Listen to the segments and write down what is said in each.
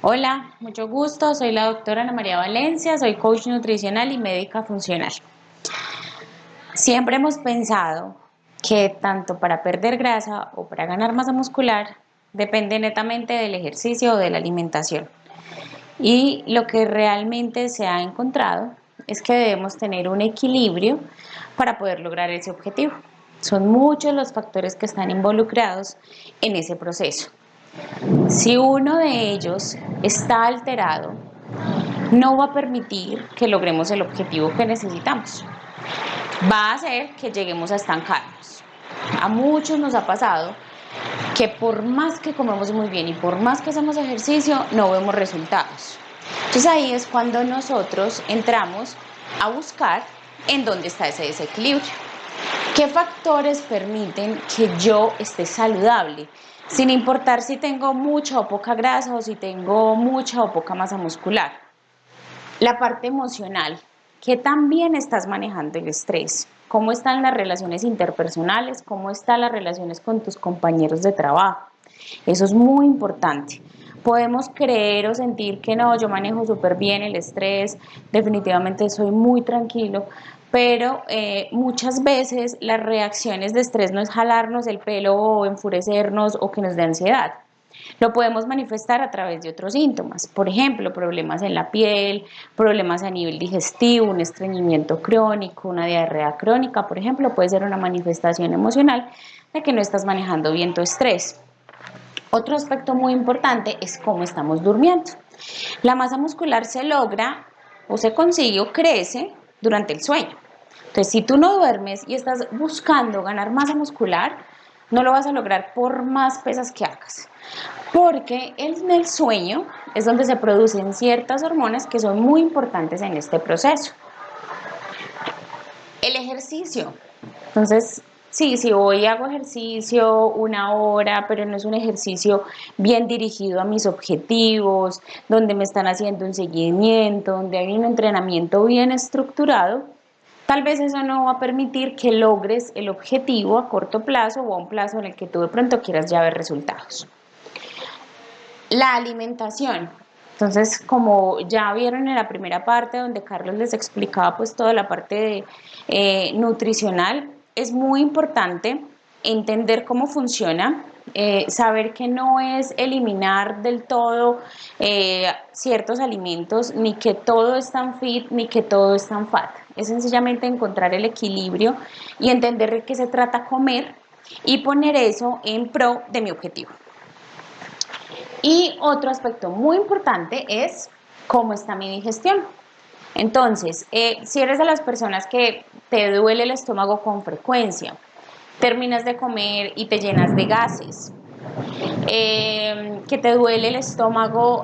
Hola, mucho gusto. Soy la doctora Ana María Valencia, soy coach nutricional y médica funcional. Siempre hemos pensado que tanto para perder grasa o para ganar masa muscular depende netamente del ejercicio o de la alimentación. Y lo que realmente se ha encontrado es que debemos tener un equilibrio para poder lograr ese objetivo. Son muchos los factores que están involucrados en ese proceso. Si uno de ellos está alterado, no va a permitir que logremos el objetivo que necesitamos. Va a hacer que lleguemos a estancarnos. A muchos nos ha pasado que por más que comemos muy bien y por más que hacemos ejercicio, no vemos resultados. Entonces ahí es cuando nosotros entramos a buscar en dónde está ese desequilibrio. ¿Qué factores permiten que yo esté saludable? Sin importar si tengo mucha o poca grasa o si tengo mucha o poca masa muscular. La parte emocional. ¿Qué tan bien estás manejando el estrés? ¿Cómo están las relaciones interpersonales? ¿Cómo están las relaciones con tus compañeros de trabajo? Eso es muy importante. Podemos creer o sentir que no, yo manejo súper bien el estrés, definitivamente soy muy tranquilo, pero muchas veces las reacciones de estrés no es jalarnos el pelo o enfurecernos o que nos dé ansiedad. Lo podemos manifestar a través de otros síntomas, por ejemplo, problemas en la piel, problemas a nivel digestivo, un estreñimiento crónico, una diarrea crónica, por ejemplo, puede ser una manifestación emocional de que no estás manejando bien tu estrés. Otro aspecto muy importante es cómo estamos durmiendo. La masa muscular se logra o se consigue o crece durante el sueño. Entonces, si tú no duermes y estás buscando ganar masa muscular, no lo vas a lograr por más pesas que hagas. Porque en el sueño es donde se producen ciertas hormonas que son muy importantes en este proceso. El ejercicio. Entonces, sí, si hoy hago ejercicio una hora, pero no es un ejercicio bien dirigido a mis objetivos, donde me están haciendo un seguimiento, donde hay un entrenamiento bien estructurado, tal vez eso no va a permitir que logres el objetivo a corto plazo o a un plazo en el que tú de pronto quieras ya ver resultados. La alimentación. Entonces, como ya vieron en la primera parte donde Carlos les explicaba pues toda la parte de, nutricional, es muy importante entender cómo funciona, saber que no es eliminar del todo ciertos alimentos, ni que todo es tan fit, ni que todo es tan fat. Es sencillamente encontrar el equilibrio y entender de qué se trata comer y poner eso en pro de mi objetivo. Y otro aspecto muy importante es cómo está mi digestión. Entonces, si eres de las personas que te duele el estómago con frecuencia, terminas de comer y te llenas de gases, que te duele el estómago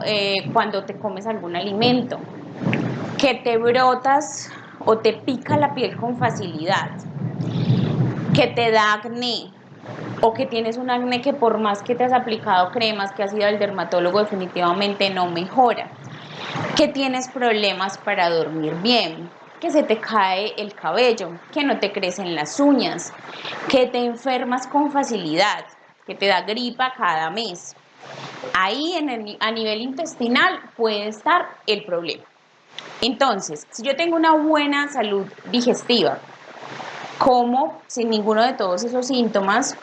cuando te comes algún alimento, que te brotas o te pica la piel con facilidad, que te da acné, o que tienes un acné que por más que te has aplicado cremas, que has ido al dermatólogo, definitivamente no mejora, que tienes problemas para dormir bien, que se te cae el cabello, que no te crecen las uñas, que te enfermas con facilidad, que te da gripa cada mes. Ahí a nivel intestinal puede estar el problema. Entonces, si yo tengo una buena salud digestiva, como sin ninguno de todos esos síntomas,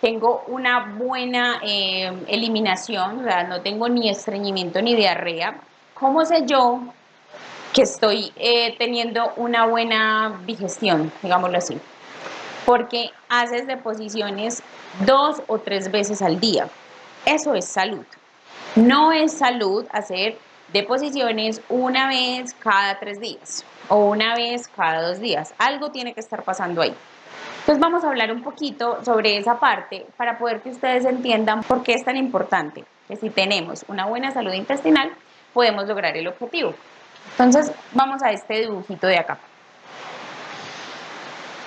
tengo una buena eliminación, o sea, no tengo ni estreñimiento ni diarrea. ¿Cómo sé yo que estoy teniendo una buena digestión, digámoslo así? Porque haces deposiciones 2 o 3 veces al día. Eso es salud. No es salud hacer deposiciones una vez cada 3 días o una vez cada 2 días. Algo tiene que estar pasando ahí. Entonces vamos a hablar un poquito sobre esa parte para poder que ustedes entiendan por qué es tan importante que si tenemos una buena salud intestinal podemos lograr el objetivo. Entonces vamos a este dibujito de acá.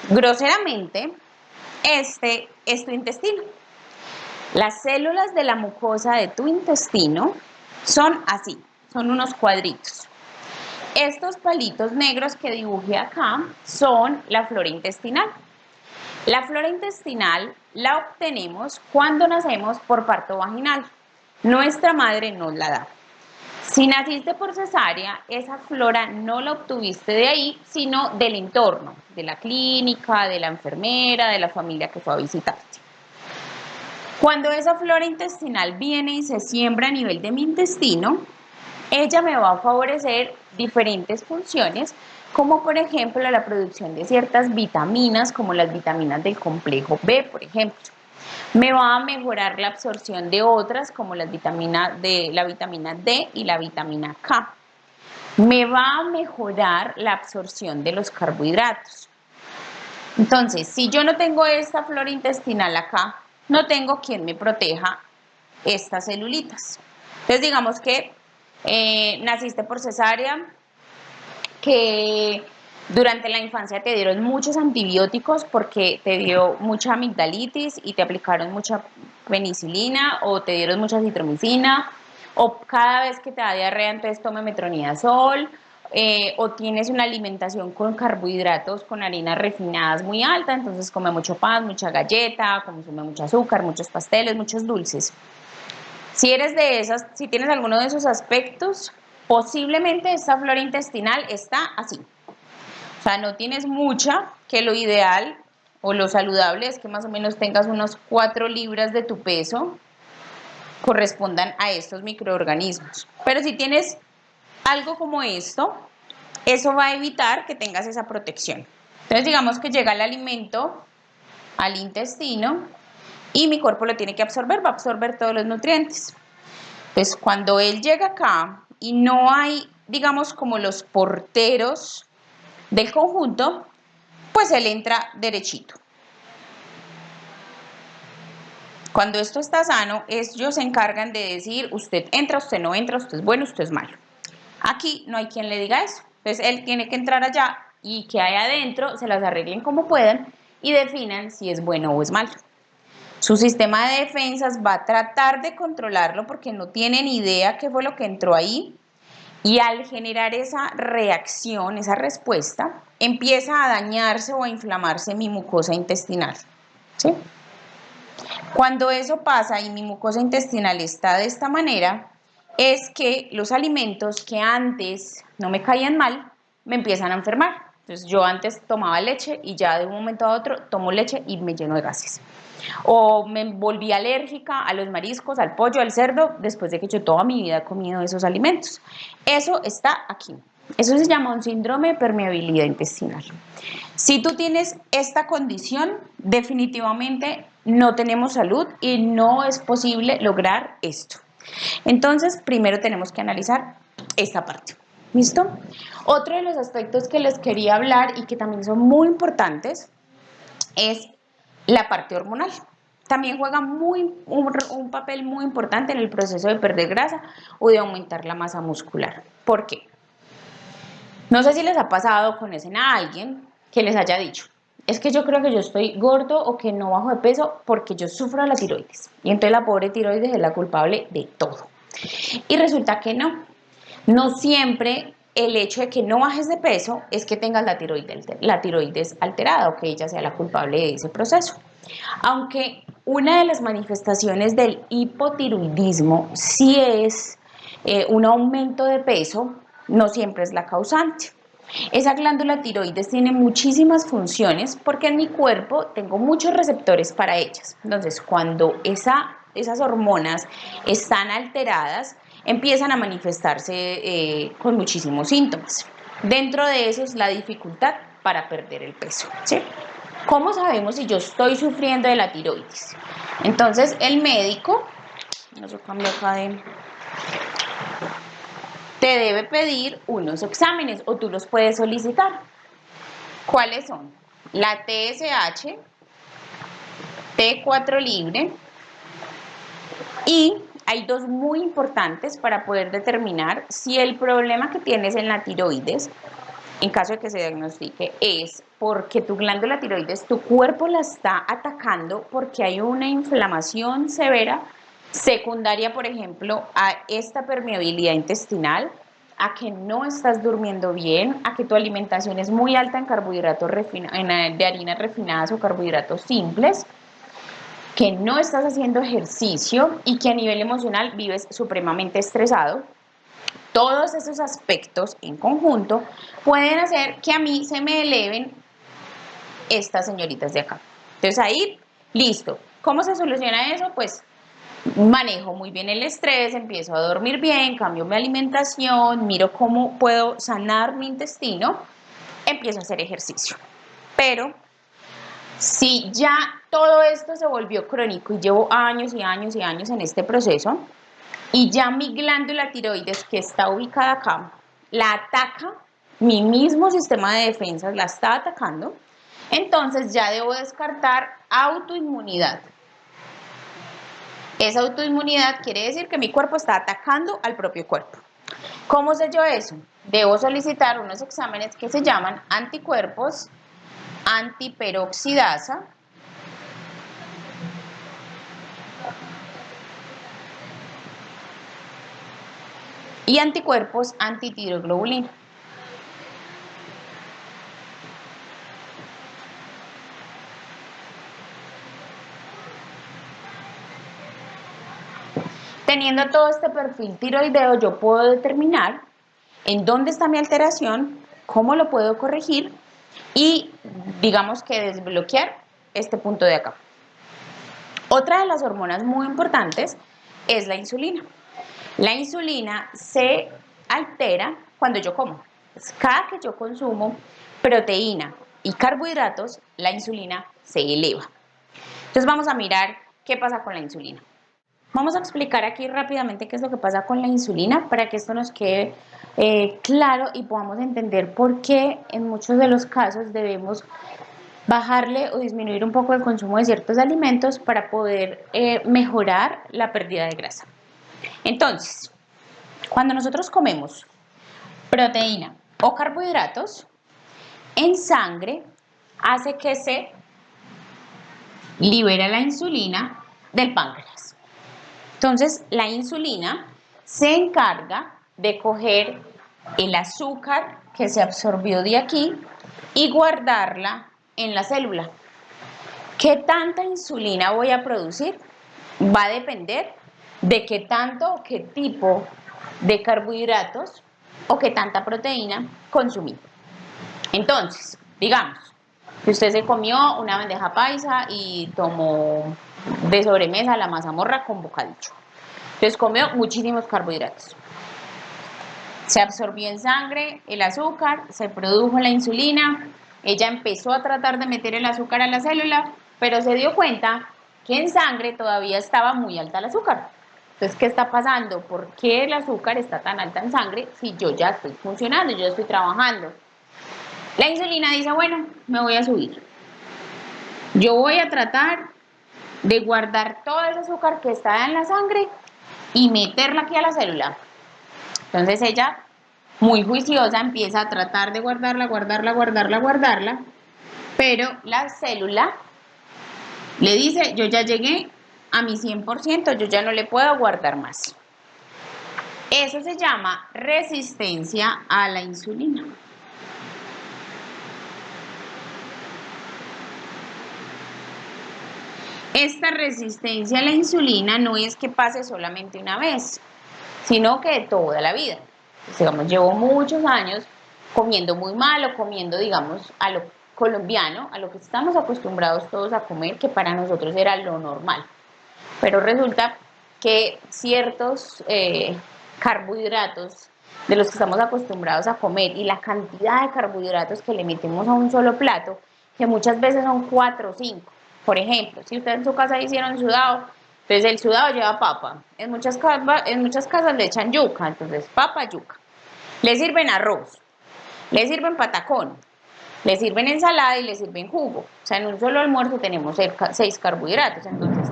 Groseramente, este es tu intestino. Las células de la mucosa de tu intestino son así, son unos cuadritos. Estos palitos negros que dibujé acá son la flora intestinal. La flora intestinal la obtenemos cuando nacemos por parto vaginal. nuestra madre nos la da. Si naciste por cesárea, esa flora no la obtuviste de ahí, sino del entorno, de la clínica, de la enfermera, de la familia que fue a visitarte. Cuando esa flora intestinal viene y se siembra a nivel de mi intestino, ella me va a favorecer diferentes funciones, como por ejemplo la producción de ciertas vitaminas, como las vitaminas del complejo B, por ejemplo. Me va a mejorar la absorción de otras, como la vitamina D y la vitamina K. Me va a mejorar la absorción de los carbohidratos. Entonces, si yo no tengo esta flora intestinal acá, no tengo quien me proteja estas celulitas. Entonces, digamos que naciste por cesárea, que durante la infancia te dieron muchos antibióticos porque te dio mucha amigdalitis y te aplicaron mucha penicilina o te dieron mucha citromicina, o cada vez que te da diarrea entonces toma metronidazol, o tienes una alimentación con carbohidratos, con harinas refinadas muy alta, entonces come mucho pan, mucha galleta, consume mucho azúcar, muchos pasteles, muchos dulces. Si eres de esas, si tienes alguno de esos aspectos, posiblemente esta flora intestinal está así. O sea, no tienes mucha, que lo ideal o lo saludable es que más o menos tengas unos 4 libras de tu peso correspondan a estos microorganismos. Pero si tienes algo como esto, eso va a evitar que tengas esa protección. Entonces digamos que llega el alimento al intestino y mi cuerpo lo tiene que absorber, va a absorber todos los nutrientes. Pues cuando él llega acá y no hay, digamos, como los porteros del conjunto, pues él entra derechito. Cuando esto está sano, ellos se encargan de decir, usted entra, usted no entra, usted es bueno, usted es malo. Aquí no hay quien le diga eso. Entonces él tiene que entrar allá y que hay adentro se las arreglen como puedan y definan si es bueno o es malo. Su sistema de defensas va a tratar de controlarlo porque no tienen idea qué fue lo que entró ahí, y al generar esa reacción, esa respuesta, empieza a dañarse o a inflamarse mi mucosa intestinal. ¿Sí? Cuando eso pasa y mi mucosa intestinal está de esta manera, es que los alimentos que antes no me caían mal, me empiezan a enfermar. Entonces yo antes tomaba leche y ya de un momento a otro tomo leche y me lleno de gases. O me volví alérgica a los mariscos, al pollo, al cerdo, después de que yo toda mi vida he comido esos alimentos. Eso está aquí. Eso se llama un síndrome de permeabilidad intestinal. Si tú tienes esta condición, definitivamente no tenemos salud y no es posible lograr esto. Entonces, primero tenemos que analizar esta parte. ¿Listo? Otro de los aspectos que les quería hablar y que también son muy importantes es la parte hormonal. También juega un papel muy importante en el proceso de perder grasa o de aumentar la masa muscular. ¿Por qué? No sé si les ha pasado, conocen a alguien que les haya dicho, es que yo creo que yo estoy gordo o que no bajo de peso porque yo sufro de la tiroides. Y entonces la pobre tiroides es la culpable de todo. Y resulta que no. No siempre el hecho de que no bajes de peso es que tengas la tiroides alterada o que ella sea la culpable de ese proceso. Aunque una de las manifestaciones del hipotiroidismo sí es un aumento de peso, no siempre es la causante. Esa glándula tiroides tiene muchísimas funciones porque en mi cuerpo tengo muchos receptores para ellas. Entonces, cuando esas hormonas están alteradas, empiezan a manifestarse con muchísimos síntomas. Dentro de eso es la dificultad para perder el peso, ¿sí? ¿Cómo sabemos si yo estoy sufriendo de la tiroides? Entonces, el médico, eso cambio acá te debe pedir unos exámenes o tú los puedes solicitar. ¿Cuáles son? La TSH, T4 libre, y hay dos muy importantes para poder determinar si el problema que tienes en la tiroides, en caso de que se diagnostique, es porque tu glándula tiroides, tu cuerpo la está atacando porque hay una inflamación severa secundaria, por ejemplo, a esta permeabilidad intestinal, a que no estás durmiendo bien, a que tu alimentación es muy alta en carbohidratos de harinas refinadas o carbohidratos simples, que no estás haciendo ejercicio y que a nivel emocional vives supremamente estresado, todos esos aspectos en conjunto pueden hacer que a mí se me eleven estas señoritas de acá. Entonces ahí, listo. ¿Cómo se soluciona eso? Pues manejo muy bien el estrés, empiezo a dormir bien, cambio mi alimentación, miro cómo puedo sanar mi intestino, empiezo a hacer ejercicio. Pero si ya todo esto se volvió crónico y llevo años y años y años en este proceso, y ya mi glándula tiroides, que está ubicada acá, la ataca, mi mismo sistema de defensas la está atacando, entonces ya debo descartar autoinmunidad. Esa autoinmunidad quiere decir que mi cuerpo está atacando al propio cuerpo. ¿Cómo sé yo eso? Debo solicitar unos exámenes que se llaman anticuerpos antiperoxidasa y anticuerpos antitiroglobulina. Teniendo todo este perfil tiroideo, yo puedo determinar en dónde está mi alteración, cómo lo puedo corregir y digamos que desbloquear este punto de acá. Otra de las hormonas muy importantes es la insulina. La insulina se altera cuando yo como. Cada que yo consumo proteína y carbohidratos, la insulina se eleva. Entonces vamos a mirar qué pasa con la insulina. Vamos a explicar aquí rápidamente qué es lo que pasa con la insulina para que esto nos quede claro y podamos entender por qué en muchos de los casos debemos bajarle o disminuir un poco el consumo de ciertos alimentos para poder mejorar la pérdida de grasa. Entonces, cuando nosotros comemos proteína o carbohidratos, en sangre hace que se libere la insulina del páncreas. Entonces, la insulina se encarga de coger el azúcar que se absorbió de aquí y guardarla en la célula. ¿Qué tanta insulina voy a producir? Va a depender de qué tanto o qué tipo de carbohidratos o qué tanta proteína consumí. Entonces, digamos que usted se comió una bandeja paisa y tomó de sobremesa la mazamorra con bocadillo. Entonces comió muchísimos carbohidratos. Se absorbió en sangre el azúcar, se produjo la insulina, ella empezó a tratar de meter el azúcar a la célula, pero se dio cuenta que en sangre todavía estaba muy alta el azúcar. Entonces, ¿qué está pasando? ¿Por qué el azúcar está tan alta en sangre si yo ya estoy funcionando, yo ya estoy trabajando? La insulina dice, bueno, me voy a subir. Yo voy a tratar de guardar todo ese azúcar que está en la sangre y meterla aquí a la célula. Entonces ella, muy juiciosa, empieza a tratar de guardarla, pero la célula le dice, yo ya llegué a mi 100%, yo ya no le puedo guardar más. Eso se llama resistencia a la insulina. Esta resistencia a la insulina no es que pase solamente una vez, sino que toda la vida. Pues, digamos, llevo muchos años comiendo muy mal o comiendo, digamos, a lo colombiano, a lo que estamos acostumbrados todos a comer, que para nosotros era lo normal. Pero resulta que ciertos carbohidratos de los que estamos acostumbrados a comer y la cantidad de carbohidratos que le metemos a un solo plato, que muchas veces son 4 o 5. Por ejemplo, si ustedes en su casa hicieron sudado, entonces el sudado lleva papa. En muchas casas le echan yuca, entonces papa, yuca. Le sirven arroz, le sirven patacón, le sirven ensalada y le sirven jugo. O sea, en un solo almuerzo tenemos 6 carbohidratos. Entonces,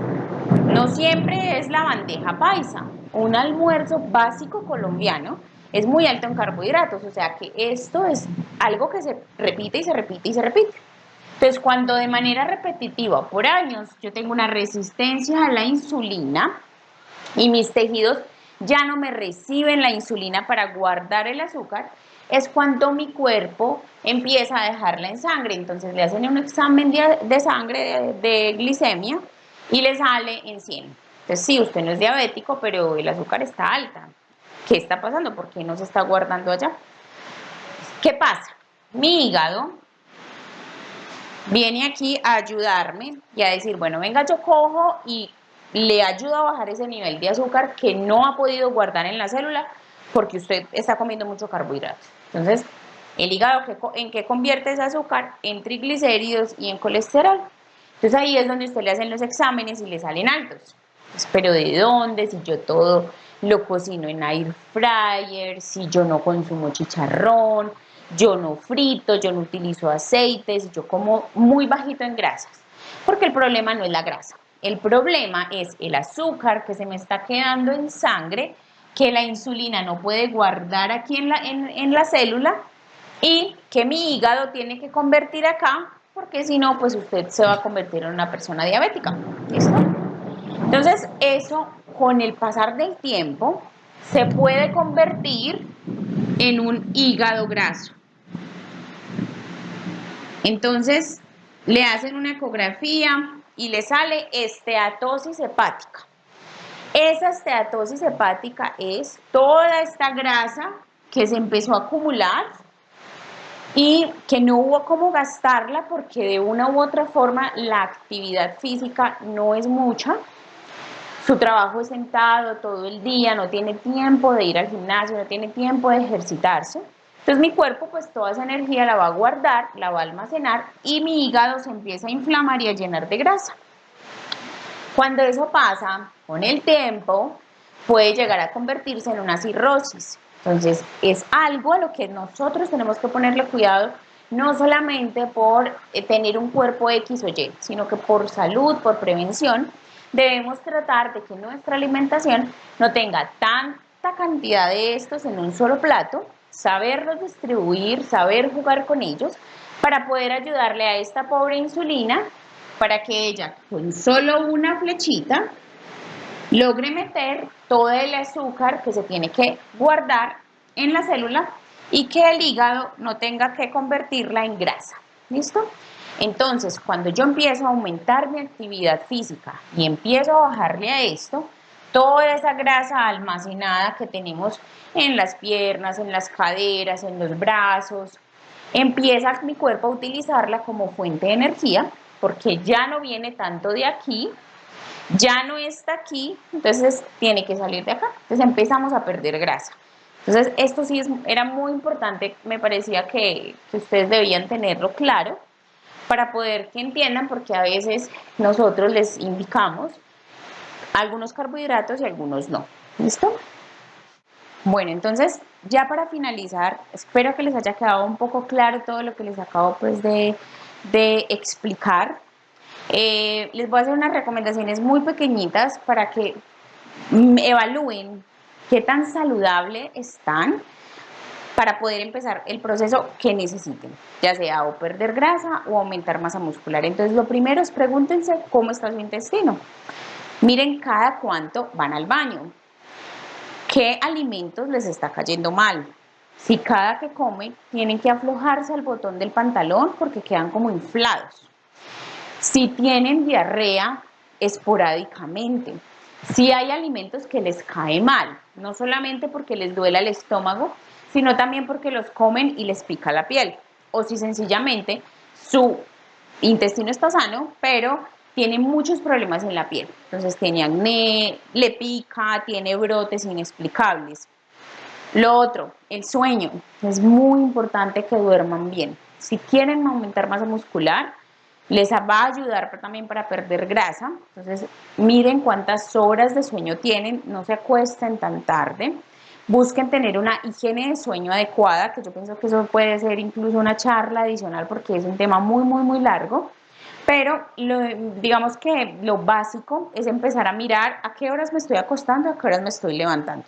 no siempre es la bandeja paisa. Un almuerzo básico colombiano es muy alto en carbohidratos. O sea que esto es algo que se repite y se repite y se repite. Entonces, cuando de manera repetitiva por años yo tengo una resistencia a la insulina y mis tejidos ya no me reciben la insulina para guardar el azúcar, es cuando mi cuerpo empieza a dejarla en sangre. Entonces le hacen un examen de sangre de glicemia y le sale en 100. Entonces, sí, usted no es diabético, pero el azúcar está alta. ¿Qué está pasando? ¿Por qué no se está guardando allá? ¿Qué pasa? Mi hígado viene aquí a ayudarme y a decir, bueno, venga, yo cojo y le ayudo a bajar ese nivel de azúcar que no ha podido guardar en la célula porque usted está comiendo mucho carbohidrato. Entonces, el hígado, ¿en qué convierte ese azúcar? En triglicéridos y en colesterol. Entonces ahí es donde usted le hacen los exámenes y le salen altos. Pues, pero ¿de dónde? Si yo todo lo cocino en air fryer, si yo no consumo chicharrón, yo no frito, yo no utilizo aceites, yo como muy bajito en grasas. Porque el problema no es la grasa, el problema es el azúcar que se me está quedando en sangre, que la insulina no puede guardar aquí en la célula y que mi hígado tiene que convertir acá, porque si no, pues usted se va a convertir en una persona diabética. ¿Listo? Entonces, eso con el pasar del tiempo se puede convertir en un hígado graso. Entonces, le hacen una ecografía y le sale esteatosis hepática. Esa esteatosis hepática es toda esta grasa que se empezó a acumular y que no hubo cómo gastarla porque de una u otra forma la actividad física no es mucha. Su trabajo es sentado todo el día, no tiene tiempo de ir al gimnasio, no tiene tiempo de ejercitarse. Entonces mi cuerpo pues toda esa energía la va a guardar, la va a almacenar y mi hígado se empieza a inflamar y a llenar de grasa. Cuando eso pasa, con el tiempo, puede llegar a convertirse en una cirrosis. Entonces, es algo a lo que nosotros tenemos que ponerle cuidado, no solamente por tener un cuerpo X o Y, sino que por salud, por prevención, debemos tratar de que nuestra alimentación no tenga tanta cantidad de estos en un solo plato, saberlos distribuir, saber jugar con ellos, para poder ayudarle a esta pobre insulina para que ella con solo una flechita logre meter todo el azúcar que se tiene que guardar en la célula y que el hígado no tenga que convertirla en grasa. ¿Listo? Entonces, cuando yo empiezo a aumentar mi actividad física y empiezo a bajarle a esto, toda esa grasa almacenada que tenemos en las piernas, en las caderas, en los brazos, empieza mi cuerpo a utilizarla como fuente de energía porque ya no viene tanto de aquí, ya no está aquí, entonces tiene que salir de acá. Entonces empezamos a perder grasa. Entonces esto sí era muy importante, me parecía que ustedes debían tenerlo claro para poder que entiendan, porque a veces nosotros les indicamos algunos carbohidratos y algunos no. ¿Listo? Bueno, entonces ya para finalizar, espero que les haya quedado un poco claro todo lo que les acabo pues de explicar. Les voy a hacer unas recomendaciones muy pequeñitas para que evalúen qué tan saludable están para poder empezar el proceso que necesiten, ya sea o perder grasa o aumentar masa muscular. Entonces, lo primero es pregúntense cómo está su intestino. Miren cada cuánto van al baño. ¿Qué alimentos les está cayendo mal? Si cada que comen tienen que aflojarse al botón del pantalón porque quedan como inflados. Si tienen diarrea esporádicamente, si hay alimentos que les cae mal, no solamente porque les duela el estómago, sino también porque los comen y les pica la piel, o si sencillamente su intestino está sano, pero tiene muchos problemas en la piel. Entonces tiene acné, le pica, tiene brotes inexplicables. Lo otro, el sueño. Es muy importante que duerman bien. Si quieren aumentar masa muscular, les va a ayudar también para perder grasa. Entonces, miren cuántas horas de sueño tienen, no se acuesten tan tarde. Busquen tener una higiene de sueño adecuada, que yo pienso que eso puede ser incluso una charla adicional porque es un tema muy, muy, muy largo. Pero digamos que lo básico es empezar a mirar a qué horas me estoy acostando, a qué horas me estoy levantando.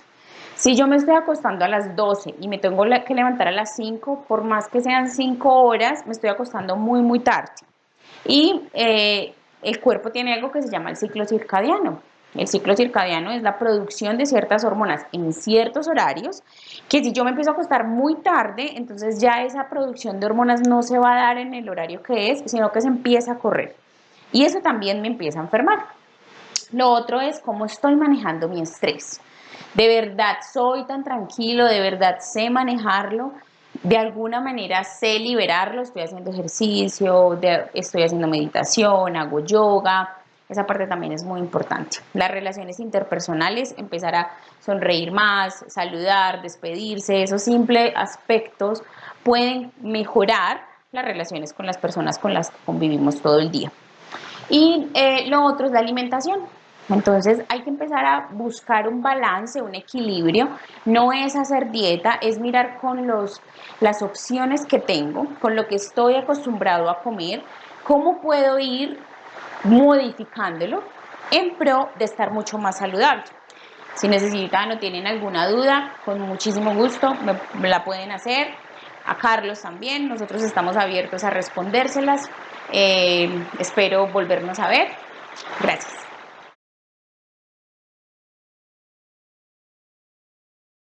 Si yo me estoy acostando a las 12 y me tengo que levantar a las 5, por más que sean 5 horas, me estoy acostando muy, muy tarde. Y el cuerpo tiene algo que se llama el ciclo circadiano. El ciclo circadiano es la producción de ciertas hormonas en ciertos horarios, que si yo me empiezo a acostar muy tarde, entonces ya esa producción de hormonas no se va a dar en el horario que es, sino que se empieza a correr. Y eso también me empieza a enfermar. Lo otro es cómo estoy manejando mi estrés. De verdad soy tan tranquilo, de verdad sé manejarlo, de alguna manera sé liberarlo, estoy haciendo ejercicio, estoy haciendo meditación, hago yoga. Esa parte también es muy importante. Las relaciones interpersonales, empezar a sonreír más, saludar, despedirse, esos simples aspectos pueden mejorar las relaciones con las personas con las que convivimos todo el día. Y lo otro es la alimentación. Entonces hay que empezar a buscar un balance, un equilibrio. No es hacer dieta, es mirar con las opciones que tengo, con lo que estoy acostumbrado a comer, cómo puedo ir modificándolo en pro de estar mucho más saludable. Si necesitan o tienen alguna duda, con muchísimo gusto me la pueden hacer. A Carlos también, nosotros estamos abiertos a respondérselas. Espero volvernos a ver. Gracias.